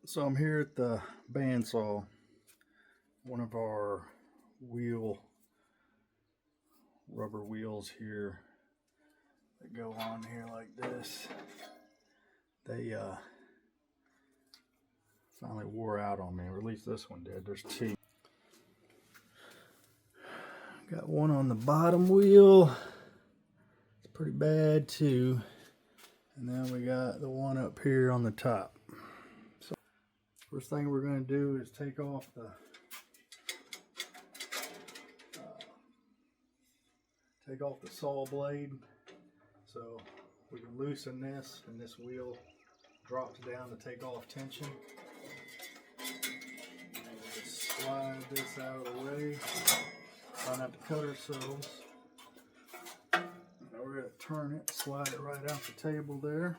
So I'm here at the Bandsaw, one of our rubber wheels here that go on here like this. They finally wore out on me, or at least this one did. There's two. Got one on the bottom wheel. It's pretty bad too. And then we got the one up here on the top. So first thing we're going to do is take off the saw blade, so we can loosen this, and this wheel drops down to take off tension. And we'll just slide this out of the way, try not to cut ourselves. Now we're going to turn it, slide it right out the table there.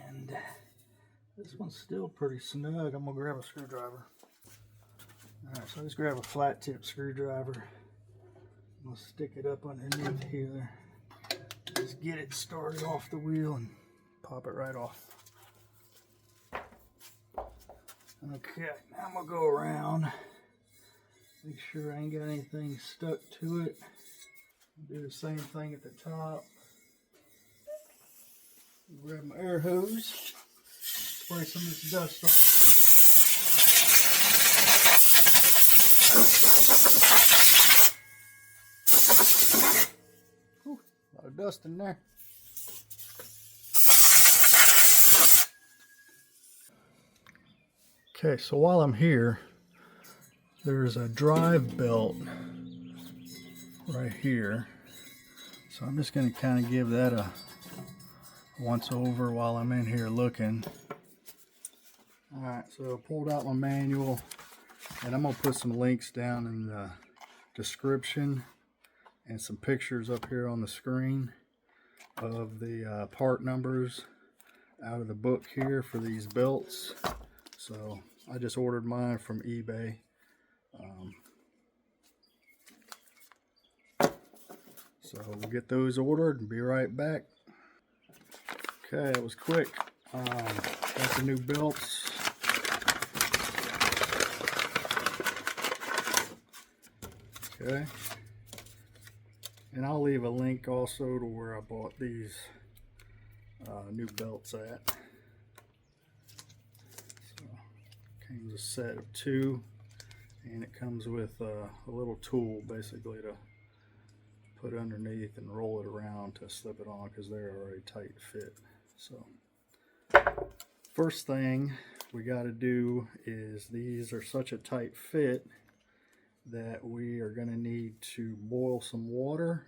And this one's still pretty snug. I'm going to grab a screwdriver. Alright, so let's grab a flat tip screwdriver. I'm going to stick it up underneath here. Just get it started off the wheel and pop it right off. Okay, now I'm going to go around. Make sure I ain't got anything stuck to it. Do the same thing at the top. Grab my air hose. Spray some of this dust off. Ooh, a lot of dust in there. Okay, so while I'm here, there's a drive belt right here. So I'm just going to kind of give that a once over while I'm in here looking. Alright, so I pulled out my manual, and I'm going to put some links down in the description and some pictures up here on the screen of the part numbers out of the book here for these belts. So I just ordered mine from eBay. So we'll get those ordered and be right back. Okay, that was quick. Got the new belts. Okay. And I'll leave a link also to where I bought these new belts at. So, comes a set of 2, and it comes with a little tool basically to put underneath and roll it around to slip it on, because they're already tight fit. So first thing we got to do is, these are such a tight fit that we are going to need to boil some water,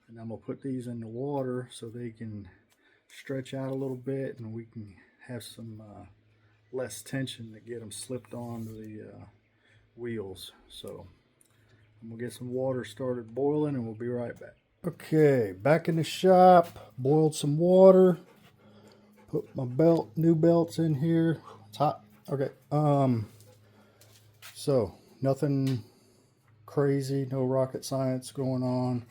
and I'm going to put these in the water so they can stretch out a little bit, and we can have some less tension to get them slipped onto the wheels. So I'm going to get some water started boiling, and we'll be right back. Okay, back in the shop, boiled some water, put my new belts in here. It's hot. Okay, so nothing crazy, no rocket science going on.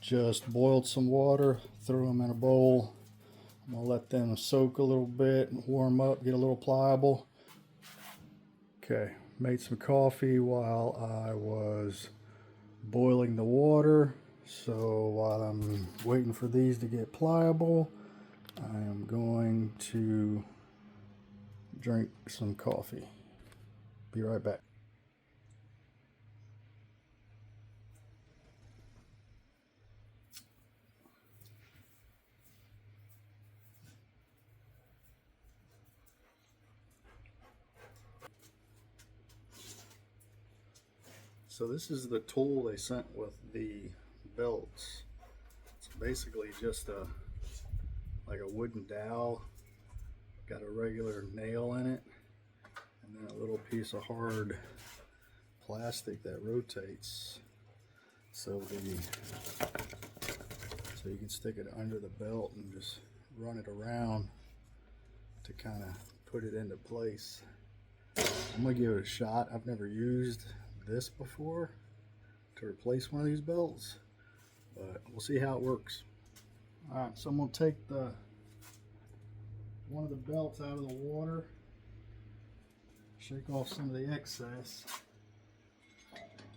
Just boiled some water, threw them in a bowl. I'm going to let them soak a little bit and warm up, get a little pliable. Okay, made some coffee while I was boiling the water. So while I'm waiting for these to get pliable, I am going to drink some coffee. Be right back. So this is the tool they sent with the belts. It's basically just like a wooden dowel, got a regular nail in it, and then a little piece of hard plastic that rotates, so you can stick it under the belt and just run it around to kind of put it into place. I'm gonna give it a shot. I've never used this before to replace one of these belts, but we'll see how it works. Alright, so I'm going to take the one of the belts out of the water, shake off some of the excess,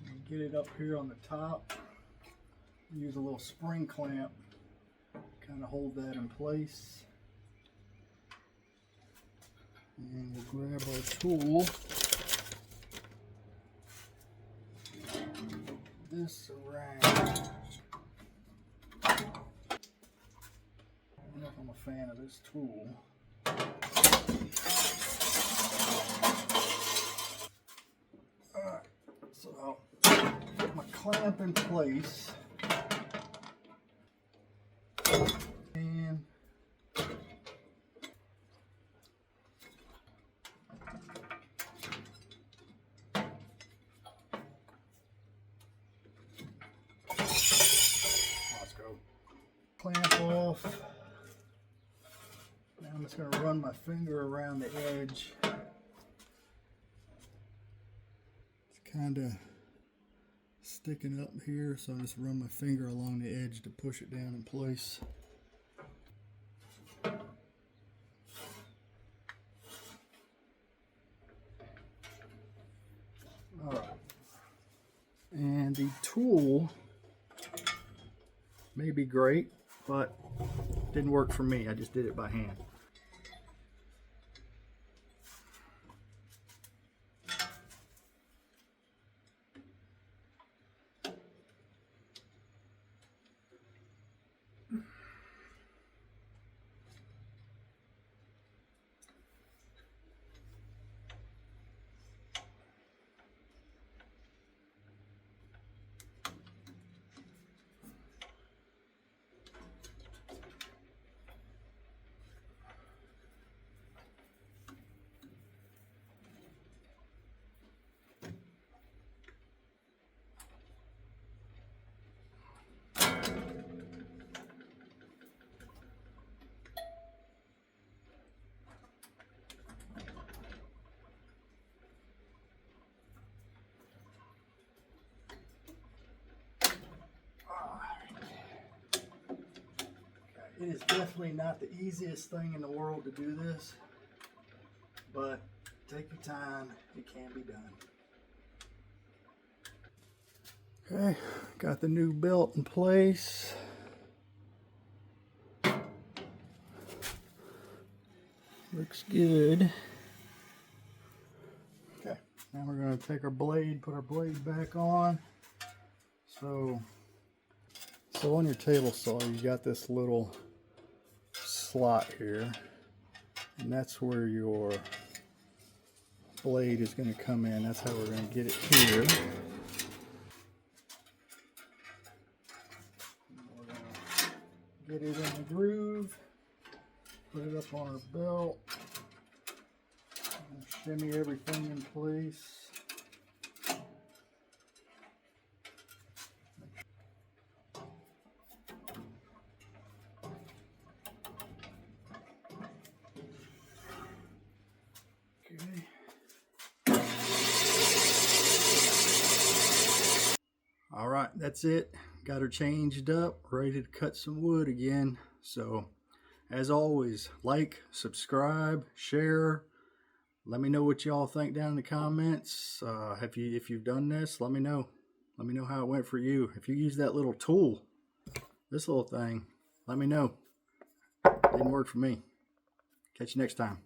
and get it up here on the top. Use a little spring clamp, kind of hold that in place. And we'll grab our tool, this around. I don't know if I'm a fan of this tool. Alright, so I'll put my clamp in place. And let's go. Clamp off. Now I'm just going to run my finger around the edge. It's kind of sticking up here, so I just run my finger along the edge to push it down in place. Alright. And the tool may be great, but didn't work for me. I just did it by hand. It is definitely not the easiest thing in the world to do this, but take your time, it can be done. Okay, got the new belt in place. Looks good. Okay, now we're going to take our blade, put our blade back on. So on your table saw, you got this little slot here, and that's where your blade is going to come in. That's how we're going to get it here. We're going to get it in the groove, put it up on our belt, and shimmy everything in place. All right, that's it. Got her changed up, ready to cut some wood again. So, as always, like, subscribe, share. Let me know what y'all think down in the comments. If you've done this, let me know. Let me know how it went for you. If you use that little tool, this little thing, let me know. Didn't work for me. Catch you next time.